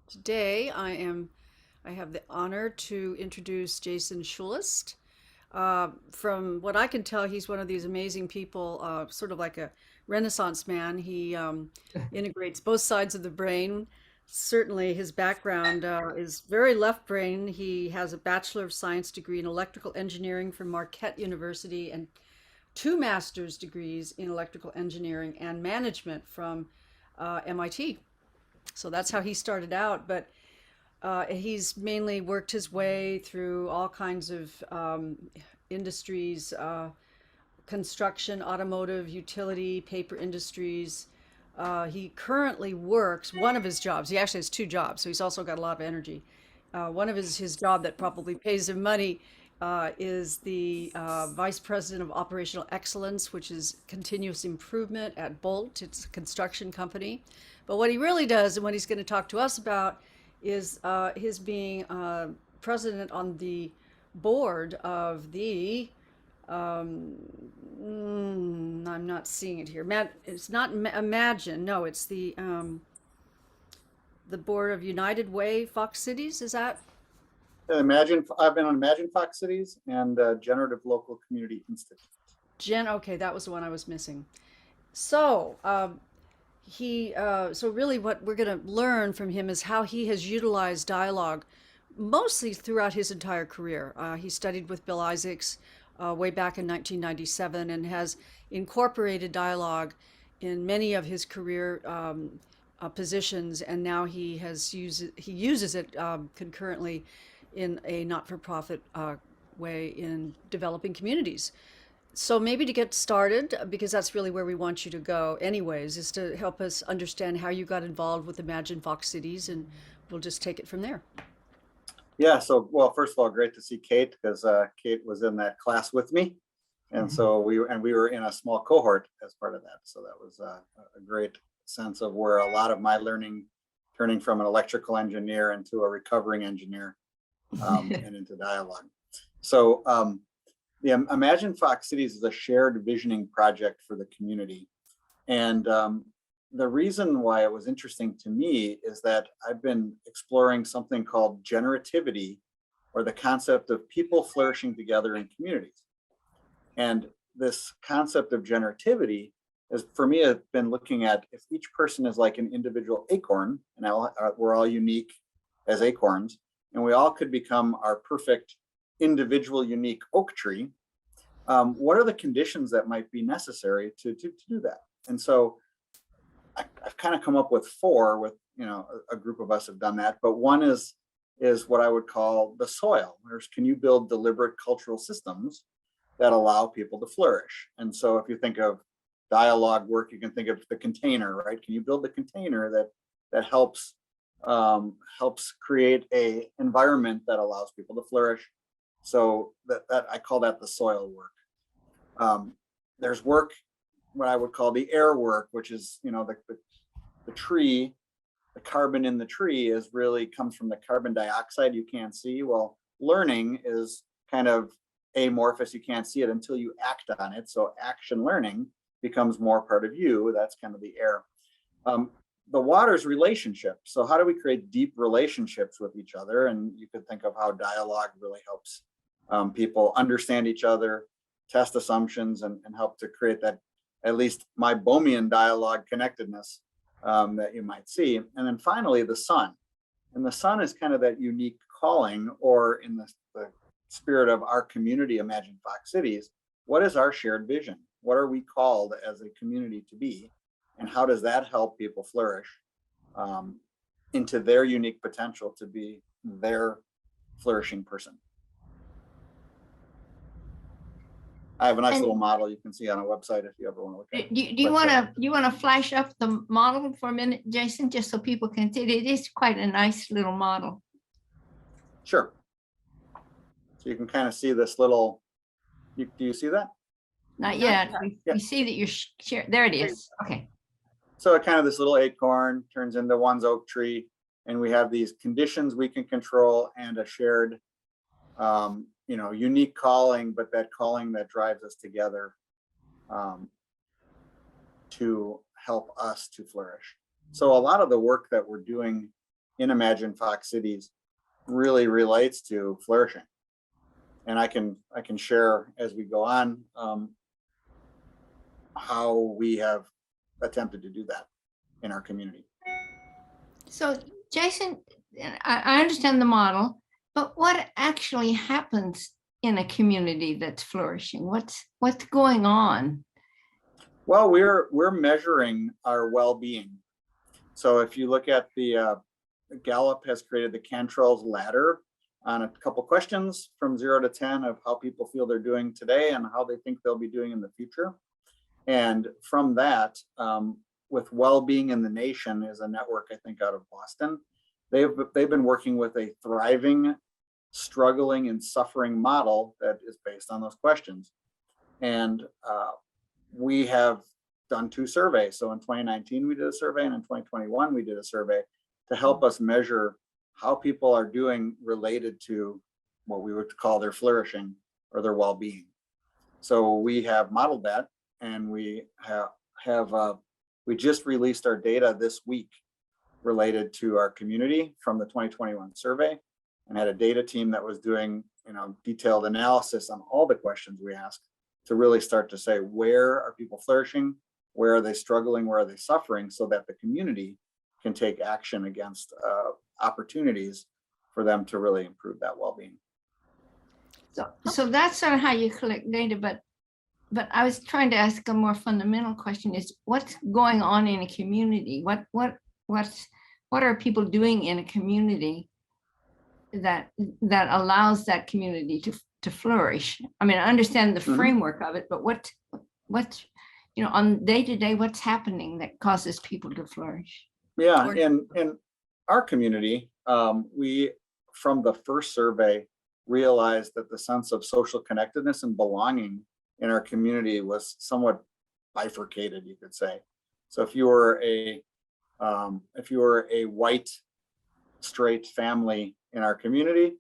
Today I have the honor to introduce Jason Schulist. From what I can tell, he's one of these amazing people, sort of like a Renaissance man. He integrates both sides of the brain. Certainly, his background is very left brain. He has a Bachelor of Science degree in electrical engineering from Marquette University and two master's degrees in electrical engineering and management from MIT. So that's how he started out. But he's mainly worked his way through all kinds of industries, construction, automotive, utility, paper industries. He currently works one of his jobs. He actually has two jobs, so he's also got a lot of energy. One of his job that probably pays him money is the vice president of operational excellence, which is continuous improvement at Bolt. It's a construction company. But what he really does, and what he's going to talk to us about, is his being president on the board of the I'm not seeing it here. It's not Imagine. No, it's the board of United Way Fox Cities. Is that I've been on Imagine Fox Cities and Generative Local Community Institute. Jen? Okay, that was the one I was missing. So so really what we're going to learn from him is how he has utilized dialogue mostly throughout his entire career. He studied with Bill Isaacs way back in 1997 and has incorporated dialogue in many of his career positions, and now he uses it concurrently in a not-for-profit way in developing communities. So maybe to get started, because that's really where we want you to go anyways, is to help us understand how you got involved with Imagine Fox Cities, and we'll just take it from there. Yeah, so well, first of all, great to see Kate because Kate was in that class with me, and so we were in a small cohort as part of that. So that was a great sense of where a lot of my learning, turning from an electrical engineer into a recovering engineer, and into dialogue. So the Imagine Fox Cities is a shared visioning project for the community. And the reason why it was interesting to me is that I've been exploring something called generativity, or the concept of people flourishing together in communities. And this concept of generativity is, for me, I've been looking at if each person is like an individual acorn, and we're all unique as acorns, and we all could become our perfect individual unique oak tree. What are the conditions that might be necessary to do that? And so I've kind of come up with four. With a group of us have done that, but one is what I would call the soil. Can you build deliberate cultural systems that allow people to flourish? And so if you think of dialogue work, you can think of the container, right? Can you build the container that helps create a environment that allows people to flourish? So that I call that the soil work. There's work, what I would call the air work, which is the tree. The carbon in the tree comes from the carbon dioxide you can't see. Well, learning is kind of amorphous. You can't see it until you act on it. So action learning becomes more part of you. That's kind of the air. The water's relationship. So how do we create deep relationships with each other? And you could think of how dialogue really helps people understand each other, test assumptions, and help to create that, at least my Bohmian dialogue connectedness that you might see. And then finally, the sun. And the sun is kind of that unique calling, or in the spirit of our community, Imagine Fox Cities, what is our shared vision? What are we called as a community to be? And how does that help people flourish into their unique potential to be their flourishing person? I have a nice little model you can see on a website if you ever want to look at it. Do you want to flash up the model for a minute, Jason, just so people can see it? It is quite a nice little model. Sure. So you can kind of see this little. Do you see that? Not yet. We see that you're sharing. There it is. Okay. So it kind of this little acorn turns into one's oak tree, and we have these conditions we can control and a shared unique calling, but that calling that drives us together to help us to flourish. So a lot of the work that we're doing in Imagine Fox Cities really relates to flourishing. And I can share as we go on how we have attempted to do that in our community. So Jason, I understand the model, but what actually happens in a community that's flourishing? What's going on? Well, we're measuring our well-being. So if you look at the Gallup has created the Cantrell's ladder on a couple questions from 0 to 10 of how people feel they're doing today and how they think they'll be doing in the future. And from that, with Well-Being in the Nation is a network, I think, out of Boston. They've been working with a thriving, struggling, and suffering model that is based on those questions. And we have done 2 surveys. So in 2019, we did a survey, and in 2021, we did a survey to help us measure how people are doing related to what we would call their flourishing or their well-being. So we have modeled that, and we we just released our data this week related to our community from the 2021 survey, and had a data team that was doing, detailed analysis on all the questions we asked to really start to say, where are people flourishing? Where are they struggling? Where are they suffering? So that the community can take action against opportunities for them to really improve that well-being. So that's sort of how you collect data, but I was trying to ask a more fundamental question: is what's going on in a community? What are people doing in a community that allows that community to flourish? I mean, I understand the framework of it, but what's on day to day, what's happening that causes people to flourish? Yeah, in our community, we, from the first survey, realized that the sense of social connectedness and belonging in our community was somewhat bifurcated, you could say. So if you were a white, straight family in our community,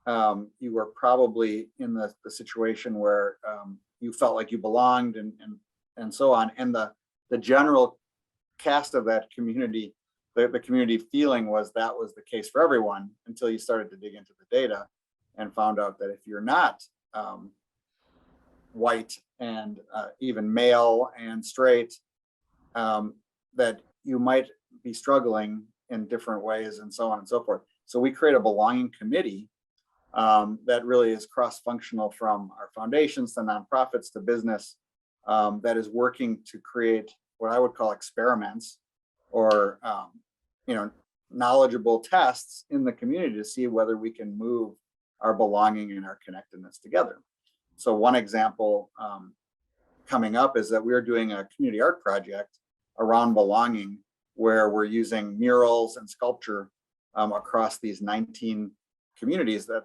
you were probably in the situation where you felt like you belonged and so on. And the general cast of that community, the community feeling was that was the case for everyone, until you started to dig into the data and found out that if you're not white and even male and straight, that you might be struggling in different ways and so on and so forth. So we create a belonging committee that really is cross-functional, from our foundations to nonprofits to business, that is working to create what I would call experiments or knowledgeable tests in the community to see whether we can move our belonging and our connectedness together. So one example coming up is that we're doing a community art project around belonging, where we're using murals and sculpture across these 19 communities that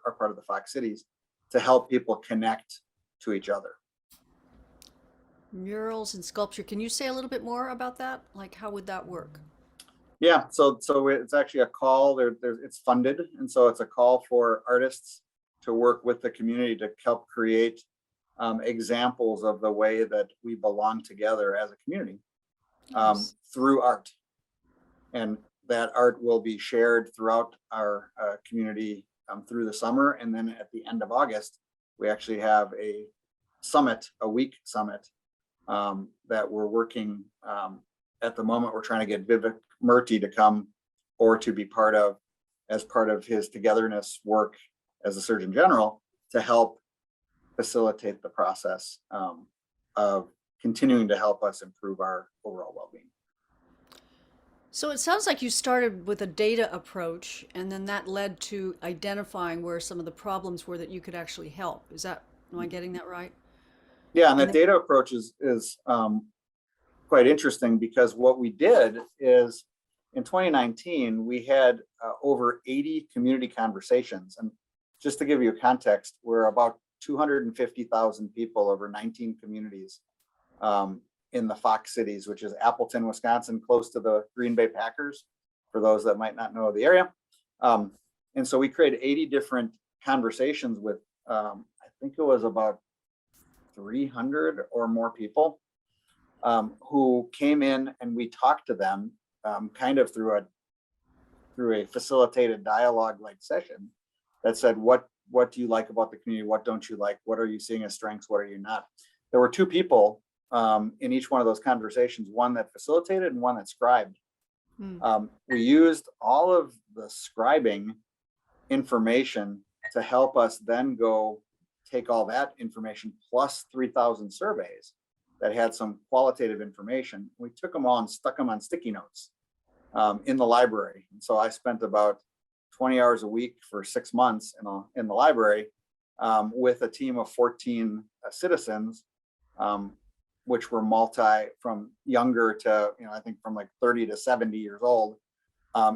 are part of the Fox Cities to help people connect to each other. Murals and sculpture. Can you say a little bit more about that? Like, how would that work? Yeah, so it's actually a call. It's funded, and so it's a call for artists to work with the community to help create examples of the way that we belong together as a community through art. And that art will be shared throughout our community through the summer. And then at the end of August, we actually have a week summit that we're working at the moment. We're trying to get Vivek Murthy to come, or to be part of, as part of his togetherness work as a Surgeon General, to help facilitate the process of continuing to help us improve our overall well-being. So it sounds like you started with a data approach, and then that led to identifying where some of the problems were that you could actually help. Am I getting that right? Yeah, and that data approach is quite interesting, because what we did is in 2019, we had over 80 community conversations. And just to give you a context, we're about 250,000 people over 19 communities in the Fox Cities, which is Appleton, Wisconsin, close to the Green Bay Packers, for those that might not know the area. And so we created 80 different conversations with, I think it was about 300 or more people who came in, and we talked to them kind of through through a facilitated dialogue like session that said, what do you like about the community? What don't you like? What are you seeing as strengths? What are you not? There were two people in each one of those conversations, one that facilitated and one that scribed. We used all of the scribing information to help us then go take all that information plus 3,000 surveys that had some qualitative information. We took them all and stuck them on sticky notes in the library. And so I spent about 20 hours a week for 6 months in the library with a team of 14 citizens, which were from younger to, I think from like 30 to 70 years old,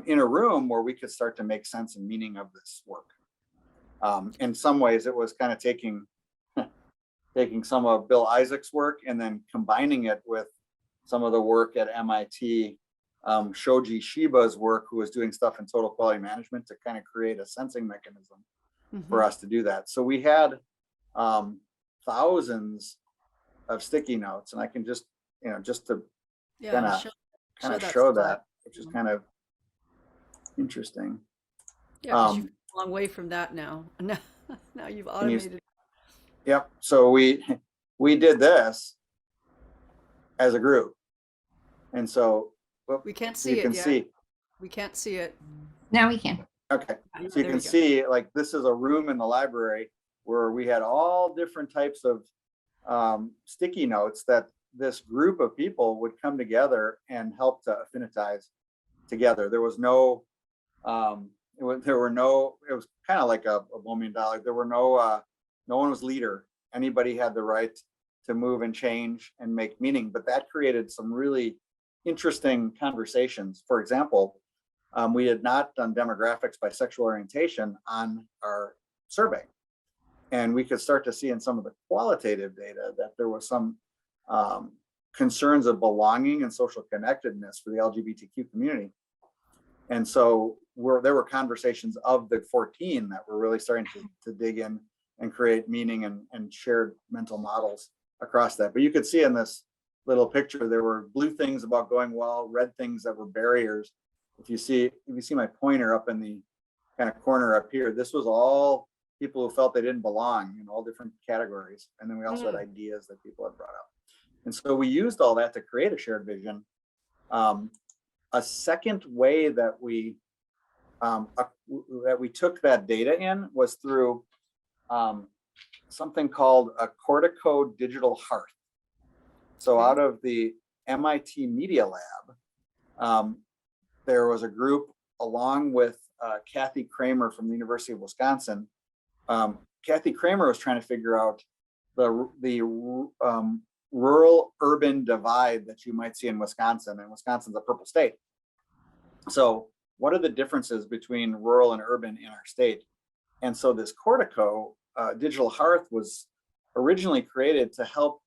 in a room where we could start to make sense and meaning of this work. In some ways, it was kind of taking some of Bill Isaac's work and then combining it with some of the work at MIT, Shoji Shiba's work, who was doing stuff in total quality management to kind of create a sensing mechanism for us to do that. So we had thousands of sticky notes, and I can just, just to kind of show that, which is kind of interesting. Yeah, because you've come a long way from that now. Now you've automated. Yep. So we did this as a group, and so we can't see it yet. We can't see it. Now we can. Okay. So you can see, like, this is a room in the library where we had all different types of sticky notes that this group of people would come together and help to affinitize together. There was no, it was kind of like a $1 million. There were no one was leader. Anybody had the right to move and change and make meaning, but that created some really interesting conversations. For example, we had not done demographics by sexual orientation on our survey. And we could start to see in some of the qualitative data that there was some concerns of belonging and social connectedness for the LGBTQ community. And so there were conversations of the 14 that were really starting to dig in and create meaning and shared mental models across that. But you could see in this little picture, there were blue things about going well, red things that were barriers. If you see my pointer up in the kind of corner up here, this was all people who felt they didn't belong in all different categories. And then we also had ideas that people had brought up. And so we used all that to create a shared vision. A second way that we took that data in was through something called a Cortico Digital Hearth. So out of the MIT Media Lab, there was a group along with Kathy Kramer from the University of Wisconsin. Kathy Kramer was trying to figure out the rural-urban divide that you might see in Wisconsin, and Wisconsin's a purple state. So what are the differences between rural and urban in our state? And so this Cortico Digital Hearth was originally created to help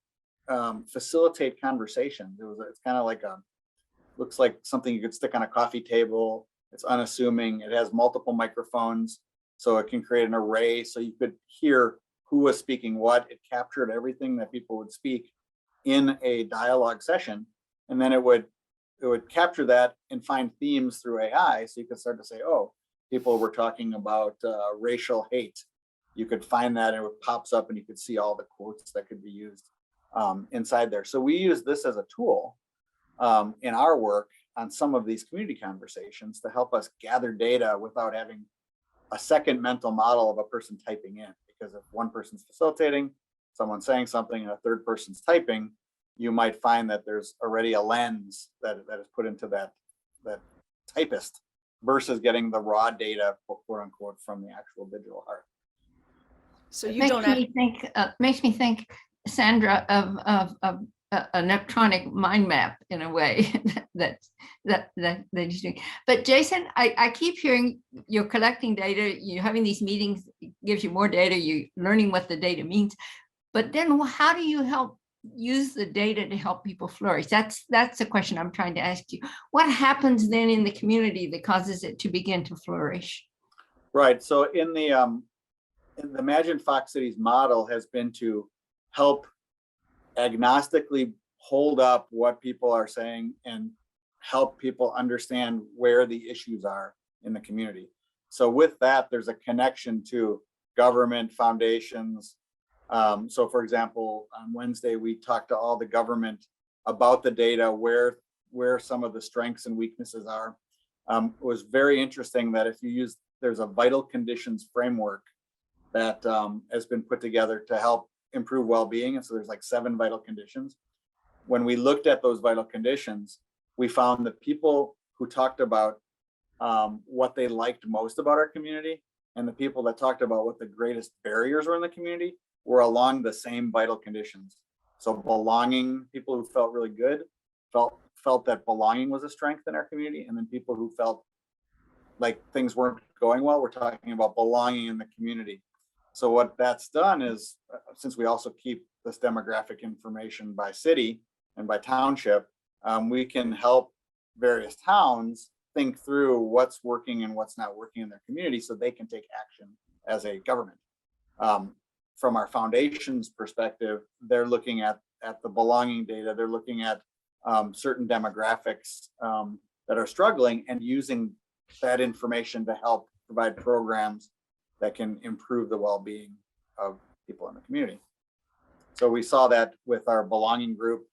facilitate conversations. It's kind of like looks like something you could stick on a coffee table. It's unassuming. It has multiple microphones, so it can create an array so you could hear who was speaking what. It captured everything that people would speak in a dialogue session, and then it would capture that and find themes through AI. So you could start to say, oh, people were talking about racial hate. You could find that and it pops up and you could see all the quotes that could be used inside there. So we use this as a tool in our work on some of these community conversations to help us gather data without having a second mental model of a person typing in. Because if one person's facilitating, someone's saying something, and a third person's typing, you might find that there's already a lens that is put into that typist versus getting the raw data, quote unquote, from the actual digital heart. So you makes me think, Sandra, of an electronic mind map in a way that he's doing. But Jason, I keep hearing you're collecting data, you're having these meetings, gives you more data, you're learning what the data means. But then how do you help use the data to help people flourish? That's the question I'm trying to ask you. What happens then in the community that causes it to begin to flourish? Right. So in the Imagine Fox Cities model has been to help agnostically hold up what people are saying and help people understand where the issues are in the community. So with that, there's a connection to government, foundations. So for example, on Wednesday, we talked to all the government about the data, where some of the strengths and weaknesses are. It was very interesting that if you use, there's a vital conditions framework that has been put together to help improve well-being. And so there's like 7 vital conditions. When we looked at those vital conditions, we found that people who talked about what they liked most about our community and the people that talked about what the greatest barriers were in the community were along the same vital conditions. So belonging, people who felt really good, felt that belonging was a strength in our community. And then people who felt like things weren't going well, we're talking about belonging in the community. So what that's done is, since we also keep this demographic information by city and by township, we can help various towns think through what's working and what's not working in their community so they can take action as a government. From our foundation's perspective, they're looking at the belonging data, they're looking at certain demographics that are struggling and using that information to help provide programs that can improve the well-being of people in the community. So we saw that with our belonging group,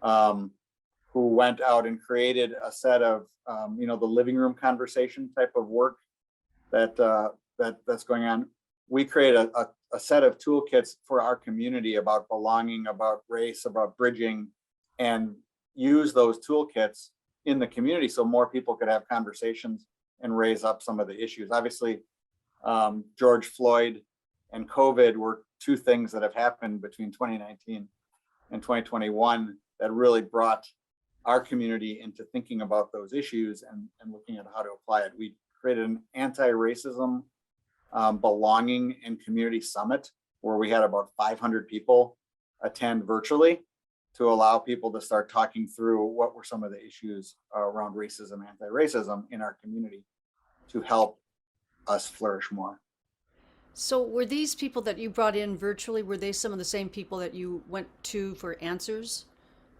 who went out and created a set of, the living room conversation type of work that's going on. We created a set of toolkits for our community about belonging, about race, about bridging, and use those toolkits in the community so more people could have conversations and raise up some of the issues. Obviously, George Floyd and COVID were 2 things that have happened between 2019 and 2021 that really brought our community into thinking about those issues and looking at how to apply it. We created an anti-racism belonging and community summit where we had about 500 people attend virtually to allow people to start talking through what were some of the issues around racism, anti-racism in our community to help us flourish more. So were these people that you brought in virtually, were they some of the same people that you went to for answers?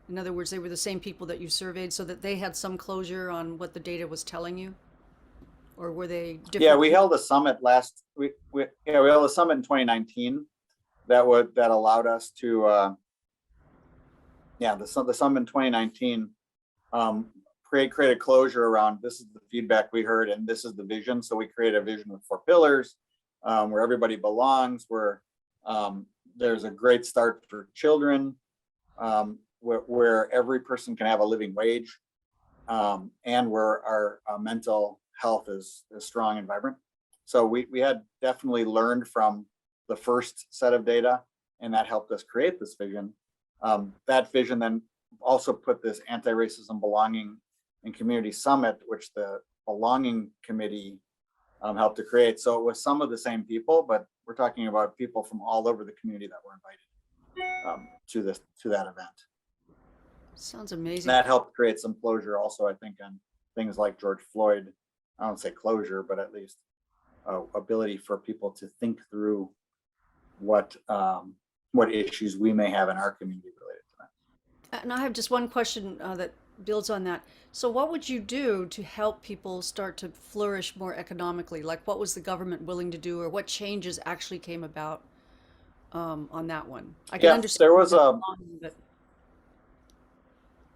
In other words, they were the same people that you surveyed so that they had some closure on what the data was telling you? Or were they different? Yeah, we held a summit we held a summit in 2019 that allowed us to the summit in 2019 created closure around, this is the feedback we heard and this is the vision. So we created a vision with 4 pillars where everybody belongs, where there's a great start for children, where every person can have a living wage, and where our mental health is strong and vibrant. So we had definitely learned from the first set of data, and that helped us create this vision. That vision then also put this anti-racism belonging and community summit, which the belonging committee helped to create. So it was some of the same people, but we're talking about people from all over the community that were invited to that event. Sounds amazing. That helped create some closure also, I think, on things like George Floyd. I don't say closure, but at least ability for people to think through what issues we may have in our community related to that. And I have just one question that builds on that. So what would you do to help people start to flourish more economically? Like what was the government willing to do, or what changes actually came about on that one? I can understand. There was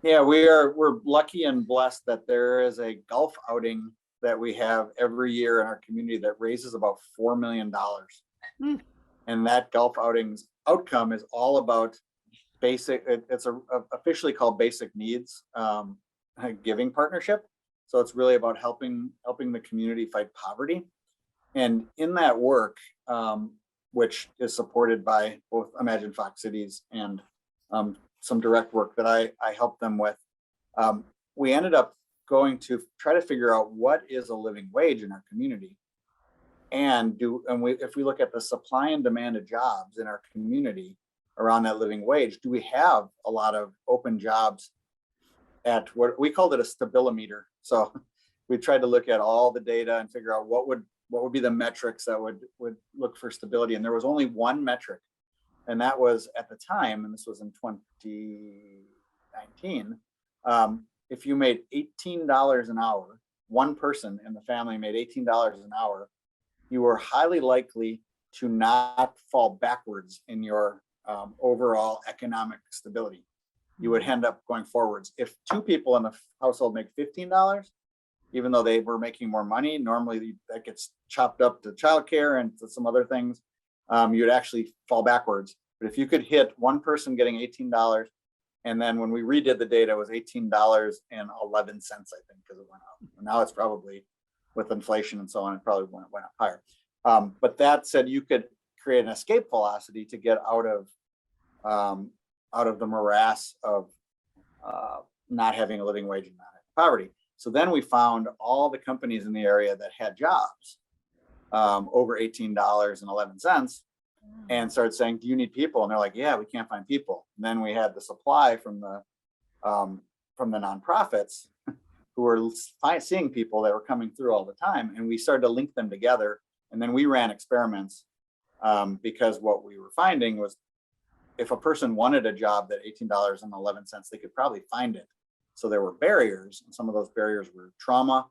we're lucky and blessed that there is a golf outing that we have every year in our community that raises about $4 million. And that golf outing's outcome is all about it's officially called Basic Needs Giving Partnership. So it's really about helping the community fight poverty. And in that work, which is supported by both Imagine Fox Cities and some direct work that I helped them with, we ended up going to try to figure out what is a living wage in our community, if we look at the supply and demand of jobs in our community around that living wage, do we have a lot of open jobs at what we called it a stabilimeter? So we tried to look at all the data and figure out what would be the metrics that would look for stability. And there was only one metric, and that was at the time, and this was in 2019, if you made $18 an hour one person in the family made $18 an hour, you were highly likely to not fall backwards in your overall economic stability. You would end up going forwards. If two people in the household make $15, even though they were making more money, normally that gets chopped up to childcare and to some other things, you'd actually fall backwards. But if you could hit one person getting $18, and then when we redid the data, it was $18.11, I think, because it went up. Now it's probably, with inflation and so on, it probably went up higher. But that said, you could create an escape velocity to get out of the morass of not having a living wage and not having poverty. So then we found all the companies in the area that had jobs over $18.11, and started saying, do you need people? And they're like, yeah, we can't find people. And then we had the supply from the nonprofits who were seeing people that were coming through all the time. And we started to link them together. And then we ran experiments because what we were finding was, if a person wanted a job that $18.11, they could probably find it. So there were barriers, and some of those barriers were trauma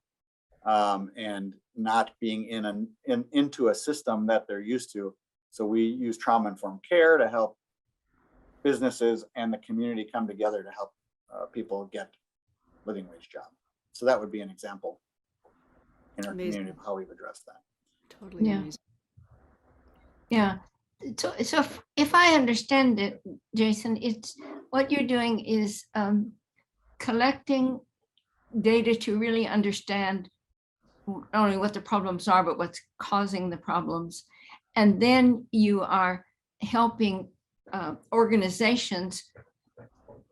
and not being into a system that they're used to. So we use trauma-informed care to help businesses and the community come together to help people get living wage jobs. So that would be an example in our community of how we've addressed that. Totally amazing. Yeah. So if I understand it, Jason, it's what you're doing is collecting data to really understand not only what the problems are, but what's causing the problems. And then you are helping organizations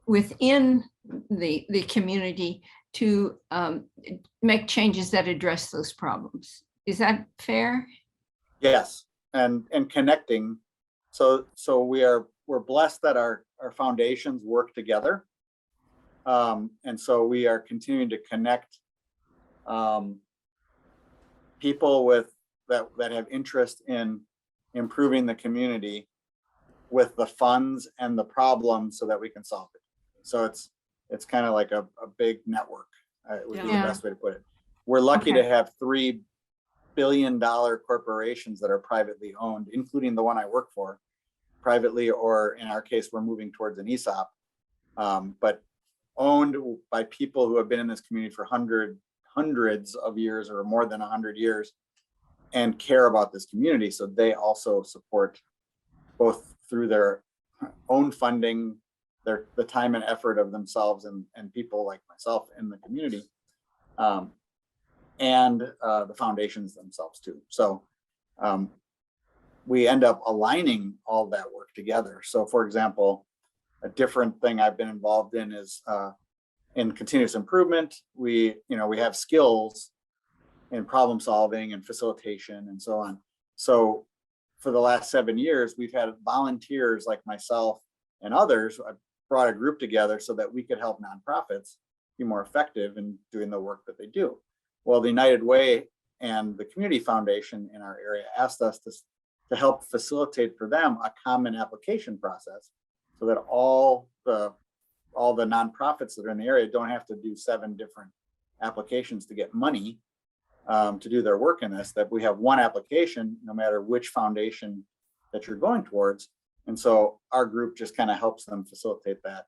within the community to make changes that address those problems. Is that fair? Yes, and connecting. So we're blessed that our foundations work together, and so we are continuing to connect people with that have interest in improving the community with the funds and the problems so that we can solve it. So it's kind of like a big network, would be the best way to put it. We're lucky to have $3 billion corporations that are privately owned, including the one I work for, privately, or in our case, we're moving towards an ESOP, but owned by people who have been in this community for hundreds of years or more than 100 years and care about this community. So they also support, both through their own funding, the time and effort of themselves and people like myself in the community, and the foundations themselves too. So we end up aligning all that work together. So for example, a different thing I've been involved in is in continuous improvement. We have skills in problem solving and facilitation and so on. So for the last 7 years, we've had volunteers like myself and others. I brought a group together so that we could help nonprofits be more effective in doing the work that they do. Well, the United Way and the Community Foundation in our area asked us to help facilitate for them a common application process so that all the nonprofits that are in the area don't have to do 7 different applications to get money to do their work in this, that we have one application no matter which foundation that you're going towards. And so our group just kind of helps them facilitate that,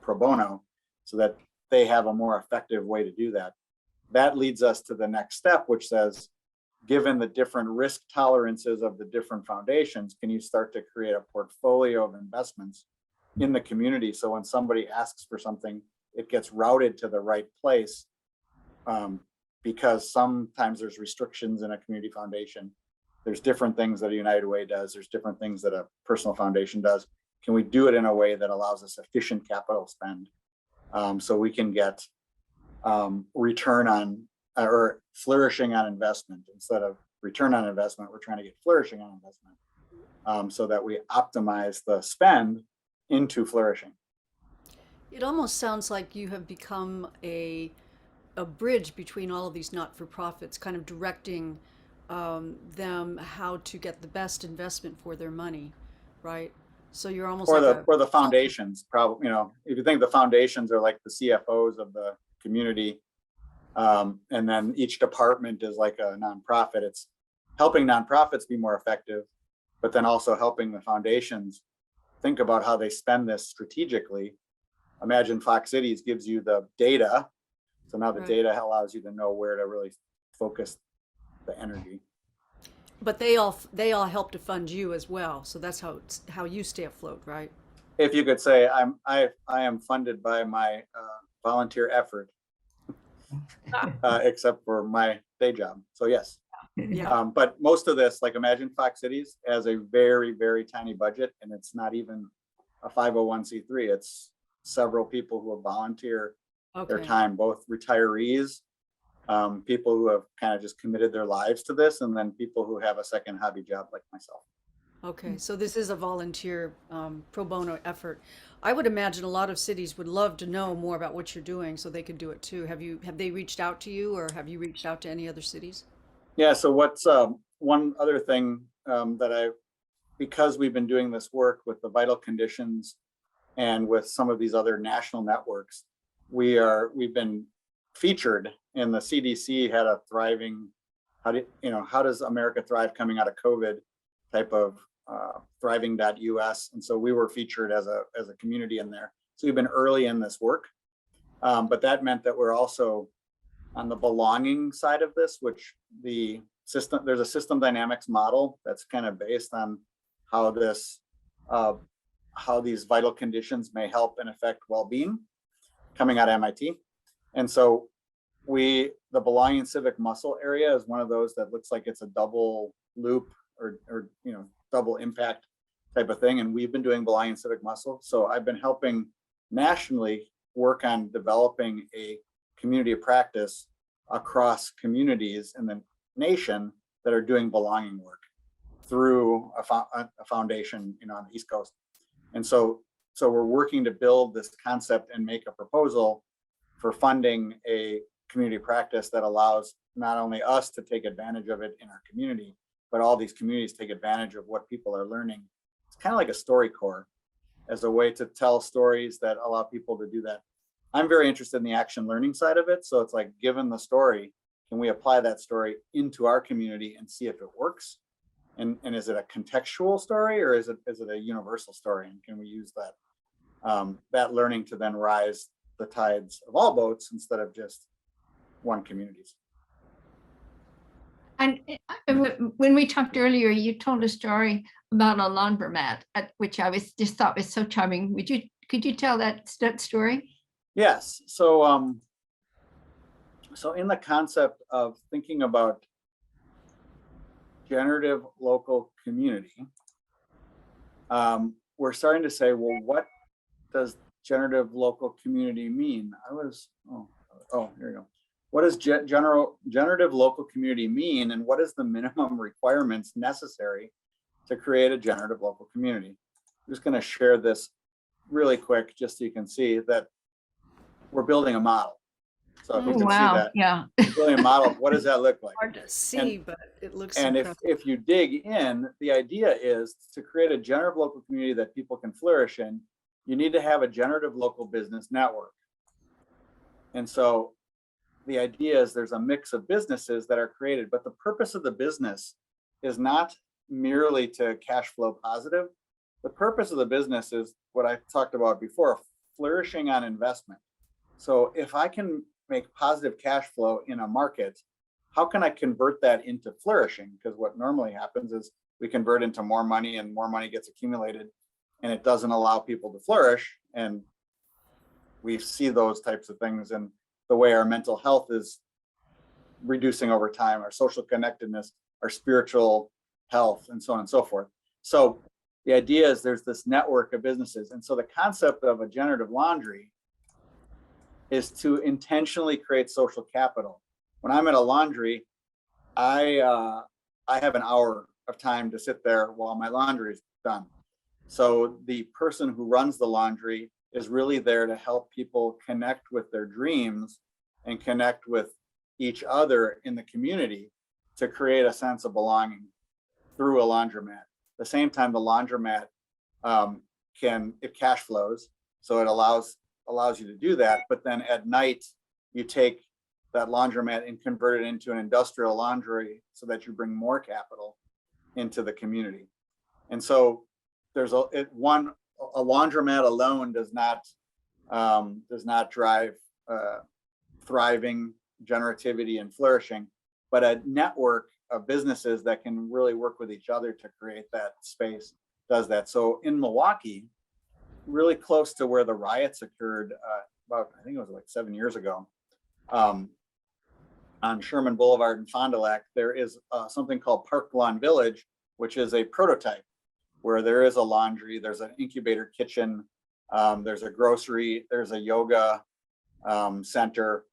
pro bono, so that they have a more effective way to do that. That leads us to the next step, which says, given the different risk tolerances of the different foundations, can you start to create a portfolio of investments in the community? So when somebody asks for something, it gets routed to the right place, because sometimes there's restrictions in a community foundation. There's different things that a United Way does. There's different things that a personal foundation does. Can we do it in a way that allows us efficient capital spend, so we can get return on or flourishing on investment instead of return on investment? We're trying to get flourishing on investment, so that we optimize the spend into flourishing. It almost sounds like you have become a bridge between all of these not-for-profits, kind of directing them how to get the best investment for their money, right? So you're almost or the foundations, probably, if you think the foundations are like the CFOs of the community, And then each department is like a nonprofit. It's helping nonprofits be more effective, but then also helping the foundations think about how they spend this strategically. Imagine Fox Cities gives you the data. So now the Right. data allows you to know where to really focus the energy. But they all help to fund you as well. So that's how you stay afloat, right? If you could say I am funded by my volunteer effort, except for my day job. So yes. Yeah. But most of this, like imagine Fox Cities has a very, very tiny budget, and it's not even a 501c3. It's several people who volunteer their Okay. time, both retirees, people who have kind of just committed their lives to this, and then people who have a second hobby job like myself. Okay. So this is a volunteer pro bono effort. I would imagine a lot of cities would love to know more about what you're doing so they could do it too. Have they reached out to you, or have you reached out to any other cities? Yeah. So what's one other thing because we've been doing this work with the vital conditions and with some of these other national networks, we've been featured, and the CDC had a thriving, how does America thrive coming out of COVID type of thriving.us. And so we were featured as a community in there. So we've been early in this work. But that meant that we're also on the belonging side of this, which there's a system dynamics model that's kind of based on how these vital conditions may help and affect well-being, coming out of MIT. And so the belonging civic muscle area is one of those that looks like it's a double loop or double impact type of thing. And we've been doing belonging civic muscle. So I've been helping nationally work on developing a community of practice across communities in the nation that are doing belonging work through a foundation, on the East Coast. And so we're working to build this concept and make a proposal for funding a community practice that allows not only us to take advantage of it in our community, but all these communities take advantage of what people are learning. It's kind of like a StoryCorps as a way to tell stories that allow people to do that. I'm very interested in the action learning side of it. So it's like, given the story, can we apply that story into our community and see if it works? And is it a contextual story, or is it a universal story? And can we use that learning to then rise the tides of all boats instead of just one community's? And when we talked earlier, you told a story about a laundromat, which I just thought was so charming. Could you tell that story? Yes. So in the concept of thinking about generative local community, we're starting to say, well, what does generative local community mean? Here we go. What does generative local community mean, and what is the minimum requirements necessary to create a generative local community? I'm just going to share this really quick, just so you can see that we're building a model. So if you can see that, yeah, we're building a model. What does that look like? Hard to see, but it looks And impressive. if you dig in, the idea is to create a generative local community that people can flourish in. You need to have a generative local business network. And so the idea is there's a mix of businesses that are created, but the purpose of the business is not merely to cash flow positive. The purpose of the business is what I talked about before, flourishing on investment. So if I can make positive cash flow in a market, how can I convert that into flourishing? Because what normally happens is we convert into more money, and more money gets accumulated, and it doesn't allow people to flourish. And we see those types of things in the way our mental health is reducing over time, our social connectedness, our spiritual health, and so on and so forth. So the idea is there's this network of businesses. And so the concept of a generative laundry is to intentionally create social capital. When I'm at a laundry, I have an hour of time to sit there while my laundry is done. So the person who runs the laundry is really there to help people connect with their dreams and connect with each other in the community to create a sense of belonging through a laundromat. At the same time, the laundromat it cash flows, so it allows you to do that. But then at night, you take that laundromat and convert it into an industrial laundry so that you bring more capital into the community. And so there's a laundromat alone does not drive thriving, generativity, and flourishing, but a network of businesses that can really work with each other to create that space does that. So in Milwaukee, really close to where the riots occurred about, I think it was like 7 years ago, on Sherman Boulevard in Fond du Lac, there is something called Park Lawn Village, which is a prototype where there is a laundry, there's an incubator kitchen, there's a grocery, there's a yoga center,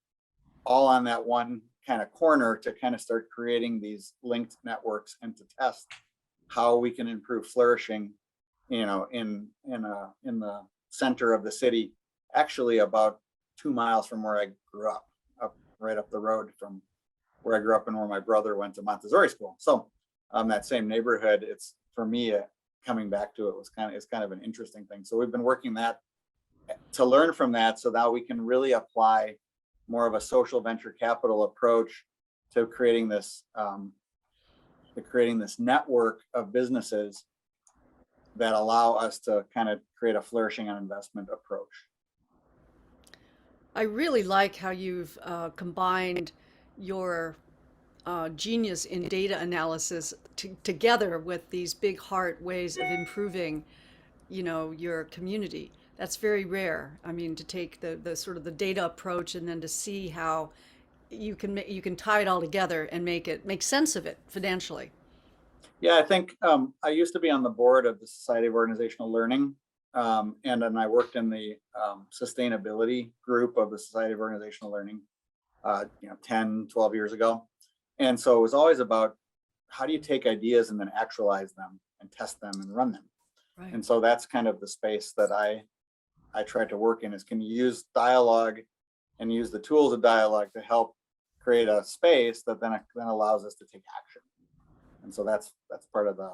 all on that one kind of corner to kind of start creating these linked networks and to test how we can improve flourishing, you know, in the center of the city, actually about 2 miles from where I grew up right up the road from where I grew up and where my brother went to Montessori school. So that same neighborhood, it's for me, coming back to it it's kind of an interesting thing. So we've been working that to learn from that, so that we can really apply more of a social venture capital approach to creating this network of businesses that allow us to kind of create a flourishing on investment approach. I really like how you've combined your genius in data analysis together with these big heart ways of improving, you know, your community. That's very rare. I mean, to take the sort of the data approach and then to see how you can tie it all together and make sense of it financially. Yeah, I think I used to be on the board of the Society of Organizational Learning, and then I worked in the sustainability group of the Society of Organizational Learning, 10, 12 years ago. And so it was always about how do you take ideas and then actualize them and test them and run them. Right. And so that's kind of the space that I tried to work in, is can you use dialogue and use the tools of dialogue to help create a space that then allows us to take action. And so that's part of the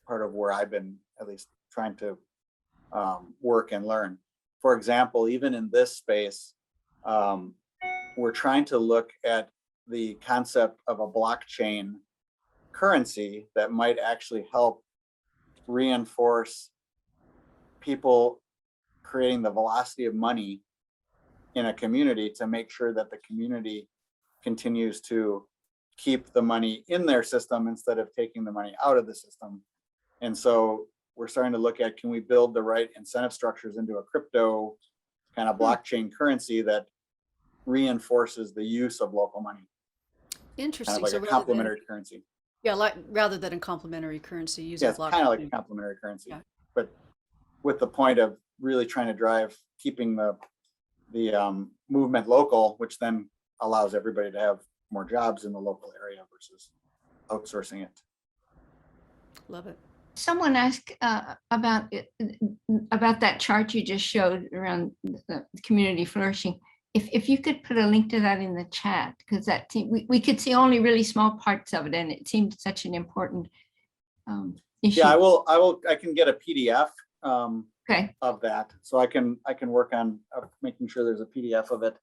part of where I've been at least trying to work and learn. For example, even in this space, we're trying to look at the concept of a blockchain currency that might actually help reinforce people creating the velocity of money in a community, to make sure that the community continues to keep the money in their system instead of taking the money out of the system. And so we're starting to look at, can we build the right incentive structures into a crypto kind of blockchain currency that reinforces the use of local money, kind Interesting. of like So a complementary currency. yeah, like rather than a complementary currency, using Yeah, it's kind of like a blockchain. complementary currency, Yeah. but with the point of really trying to drive keeping the movement local, which then allows everybody to have more jobs in the local area versus outsourcing it. Love it. Someone asked about that chart you just showed around the community flourishing. If you could put a link to that in the chat, because that we could see only really small parts of it, and it seemed such an important issue. Yeah, I can get a PDF Okay. of that, so I can work on making sure there's a PDF of it.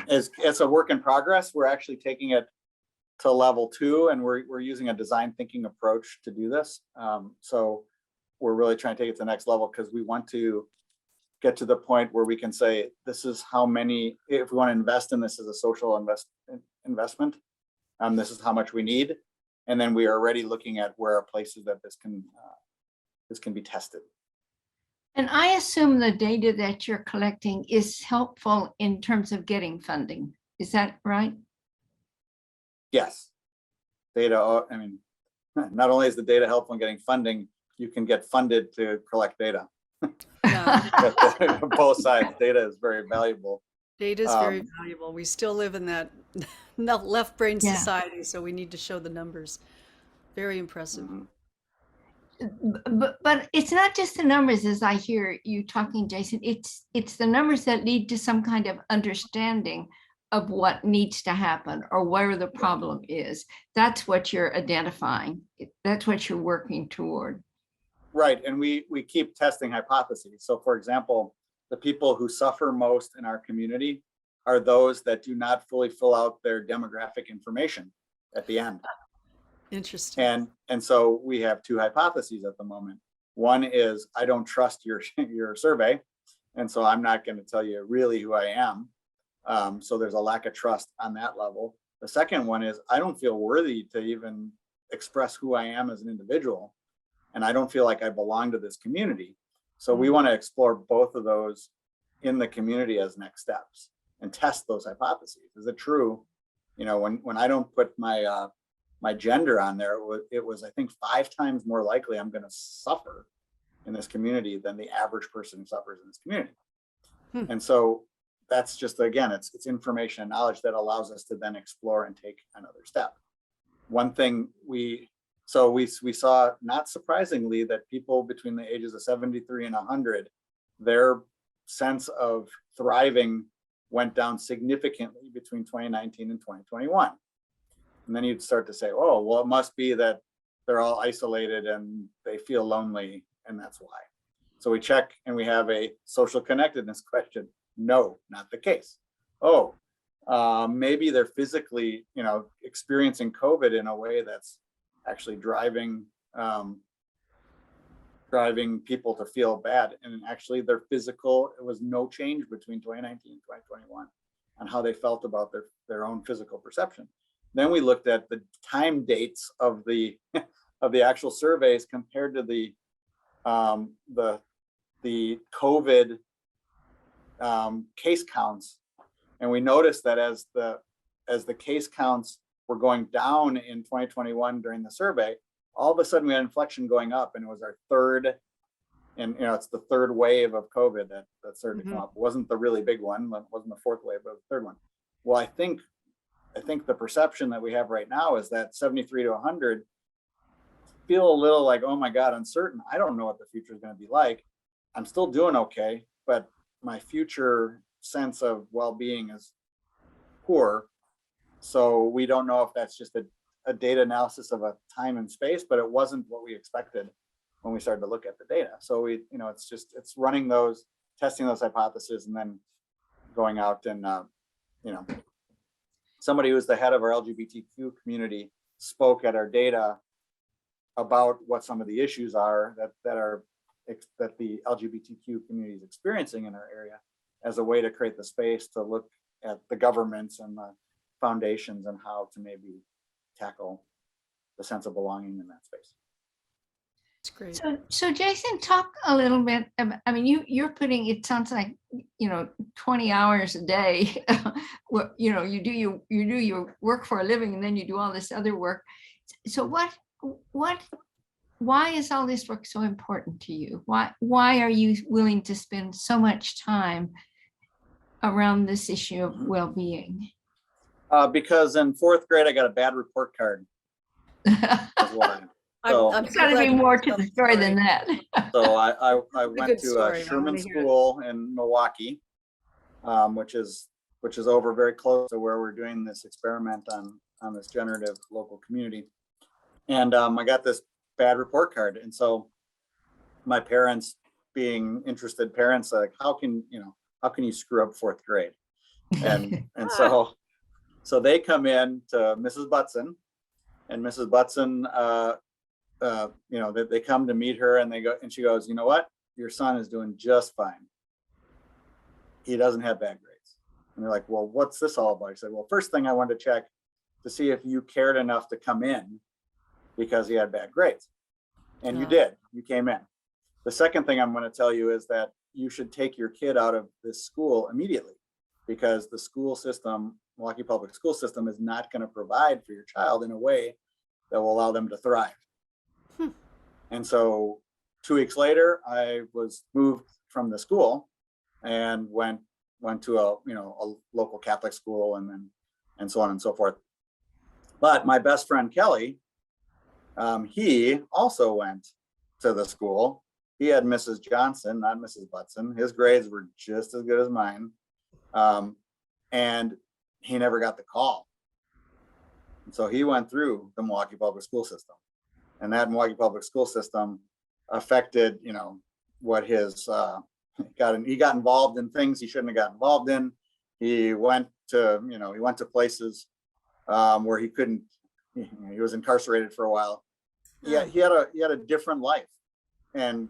It's a work in progress. We're actually taking it to level 2, and we're using a design thinking approach to do this. So we're really trying to take it to the next level, because we want to get to the point where we can say, this is how many, if we want to invest in this as a social investment, this is how much we need. And then we are already looking at where are places that this can be tested. And I assume the data that you're collecting is helpful in terms of getting funding. Is that right? Yes. Data, I mean, not only is the data helpful in getting funding, you can get funded to collect data. Yeah. Both sides, data is very valuable. Data is very valuable. We still live in that left brain Yeah. society, so we need to show the numbers. Very impressive. But it's not just the numbers, as I hear you talking, Jason. It's the numbers that lead to some kind of understanding of what needs to happen or where the problem is. That's what you're identifying. That's what you're working toward. Right, and we keep testing hypotheses. So for example, the people who suffer most in our community are those that do not fully fill out their demographic information at the end. Interesting. And so we have two hypotheses at the moment. One is I don't trust your survey, and so I'm not going to tell you really who I am. So there's a lack of trust on that level. The second one is I don't feel worthy to even express who I am as an individual, and I don't feel like I belong to this community. So we want to explore both of those in the community as next steps and test those hypotheses. Is it true? You know, when I don't put my my gender on there, it was I think 5 times more likely I'm going to suffer in this community than the average person who suffers in this community. And so that's just, again, it's information and knowledge that allows us to then explore and take another step. One thing we saw, not surprisingly, that people between the ages of 73 and 100, their sense of thriving went down significantly between 2019 and 2021. And then you'd start to say, oh, well, it must be that they're all isolated and they feel lonely, and that's why. So we check and we have a social connectedness question. No, not the case. Oh, maybe they're physically, you know, experiencing COVID in a way that's actually driving people to feel bad. And actually their physical, it was no change between 2019 and 2021 on how they felt about their own physical perception. Then we looked at the time dates of the of the actual surveys compared to the COVID case counts, and we noticed that as the case counts were going down in 2021 during the survey, all of a sudden we had inflection going up, and it was our third, and you know, it's the third wave of COVID that started to come up. It wasn't the really big one, it wasn't the fourth wave, but the third one. Well, I think the perception that we have right now is that 73 to 100 feel a little like, oh my God, uncertain. I don't know what the future is going to be like. I'm still doing okay, but my future sense of well-being is poor. So we don't know if that's just a data analysis of a time and space, but it wasn't what we expected when we started to look at the data. So we, you know, it's running those, testing those hypotheses, and then going out and, you know, somebody who was the head of our LGBTQ community spoke at our data about what some of the issues are that the LGBTQ community is experiencing in our area, as a way to create the space to look at the governments and the foundations and how to maybe tackle the sense of belonging in that space. That's great. So Jason, talk a little bit about, I mean, you're putting, it sounds like, you know, 20 hours a day, you know, you do your work for a living, and then you do all this other work. So why is all this work so important to you? Why are you willing to spend so much time around this issue of well-being? Because in 4th grade, I got a bad report card. Is why. So, I'm There's got to be more to the story than that. So I went good to story. I Sherman wanna hear it. School in Milwaukee, which is over very close to where we're doing this experiment on this generative local community. And I got this bad report card, and so my parents, being interested parents, like, how can you screw up 4th grade? And so they come in to Mrs. Butson, and Mrs. Butson, you know, they come to meet her, and she goes, you know what, your son is doing just fine. He doesn't have bad grades. And they're like, well, what's this all about? I said, well, first thing I wanted to check to see if you cared enough to come in because he had bad grades. And you did, you came in. The second thing I'm going to tell you is that you should take your kid out of this school immediately, because the school system, Milwaukee Public School System, is not going to provide for your child in a way that will allow them to thrive. And so 2 weeks later, I was moved from the school and went to a local Catholic school, and so on and so forth. But my best friend Kelly, he also went to the school. He had Mrs. Johnson, not Mrs. Butson. His grades were just as good as mine. And he never got the call. And so he went through the Milwaukee Public School System. And that Milwaukee Public School System affected, you know, what his, he got involved in things he shouldn't have got involved in. He went to, he went to places where he couldn't, he was incarcerated for a while. Yeah, he had a different life. And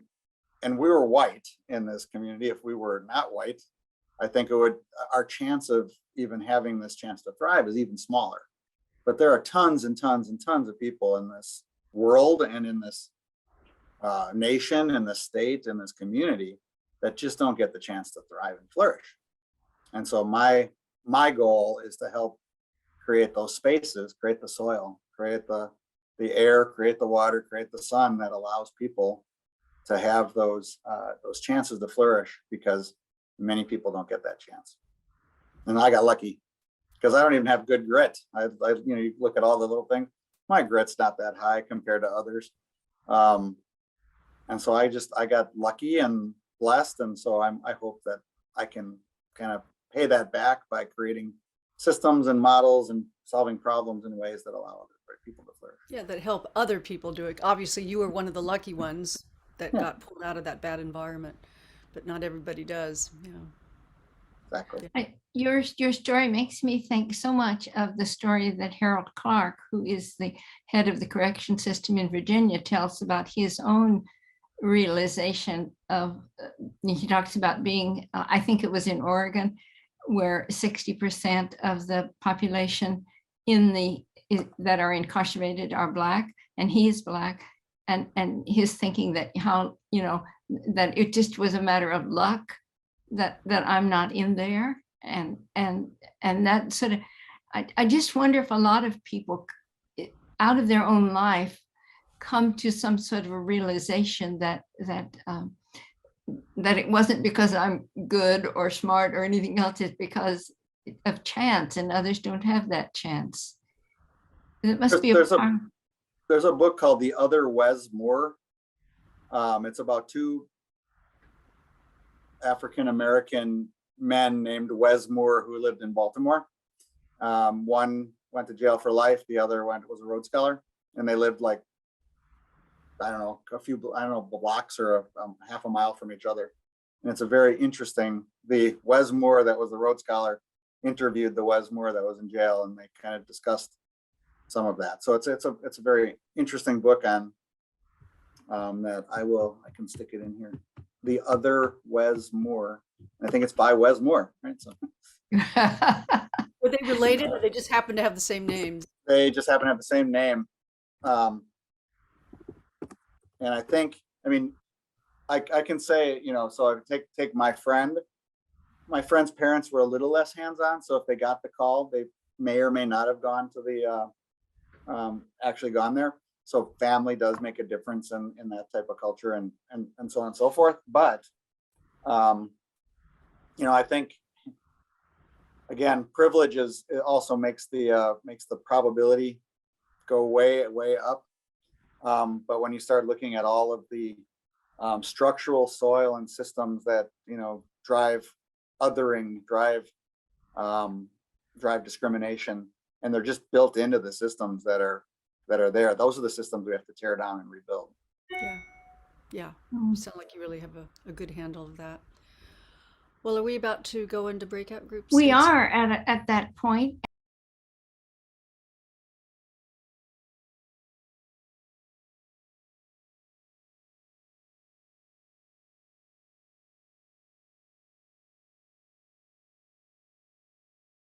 we were white in this community. If we were not white, I think our chance of even having this chance to thrive is even smaller. But there are tons and tons and tons of people in this world and in this nation, in this state, in this community that just don't get the chance to thrive and flourish. And so my goal is to help create those spaces, create the soil, create the air, create the water, create the sun that allows people to have those chances to flourish, because many people don't get that chance. And I got lucky because I don't even have good grit. You look at all the little things, my grit's not that high compared to others. And so I got lucky and blessed. And so I hope that I can kind of pay that back by creating systems and models and solving problems in ways that allow other people to flourish. Yeah, that help other people do it. Obviously, you were one of the lucky ones that Yeah. got pulled out of that bad environment, but not everybody does. Yeah. Exactly. Your story makes me think so much of the story that Harold Clark, who is the head of the correction system in Virginia, tells about his own realization of, he talks about being, I think it was in Oregon, where 60% of the population that are incarcerated are Black, and he is Black. And his thinking that that it just was a matter of luck that I'm not in there. And that sort of, I just wonder if a lot of people out of their own life come to some sort of a realization that it wasn't because I'm good or smart or anything else, it's because of chance, and others don't have that chance. It must be there's a book called The Other Wes Moore. It's about two African-American men named Wes Moore who lived in Baltimore. One went to jail for life. The other was a Rhodes Scholar, and they lived like, I don't know, blocks or half a mile from each other. And it's a very interesting, the Wes Moore that was the Rhodes Scholar interviewed the Wes Moore that was in jail, and they kind of discussed some of that. So it's a very interesting book on that I can stick it in here. The Other Wes Moore. I think it's by Wes Moore, right? So Were they related, or they just happen to have the same names? they just happen to have the same name. And I think, I can say, so I take my friend's parents were a little less hands-on. So if they got the call, they may or may not have gone to the, actually gone there. So family does make a difference in that type of culture and so on and so forth. But, I think, again, privilege it also makes the probability go way, way up. But when you start looking at all of the structural soil and systems that, drive othering, drive discrimination, and they're just built into the systems that are there. Those are the systems we have to tear down and rebuild. Yeah. You sound like you really have a good handle of that. Well, are we about to go into breakout groups? We are at that point.